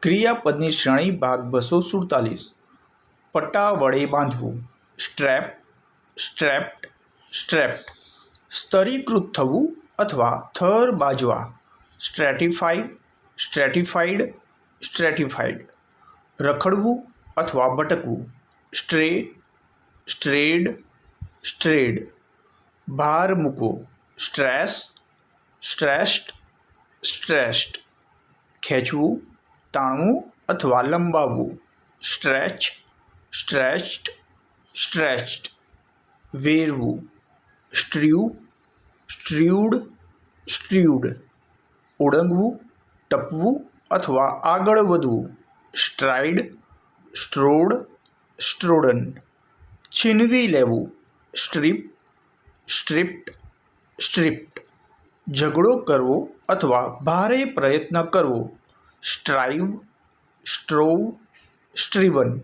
ક્રિયાપદની શ્રેણી ભાગ 247 પટ્ટા વડે બાંધવું. સ્ટ્રેપ, સ્ટ્રેપ્ડ, સ્ટ્રેપ્ડ. સ્તરીકૃત થવું અથવા થર બાજવા. સ્ટ્રેટિફાઈડ, સ્ટ્રેટિફાઈડ, સ્ટ્રેટિફાઈડ. રખડવું અથવા ભટકવું. Stray, સ્ટ્રેડ, strayed. ભાર મૂકવો. Stress, stressed, stressed. ખેંચવું, તાણવું અથવા લંબાવવું. Stretch, stretched, stretched. વેરવું. Strew, strewed, strewed. ઓળંગવું, ટપવું અથવા આગળ વધવું. Stride, strode, stridden. છીનવી લેવું. Strip, stripped, stripped. ઝઘડો કરવો અથવા ભારે પ્રયત્ન કરવો. સ્ટ્રાઇવ, સ્ટ્રોવ, સ્ટ્રીવન.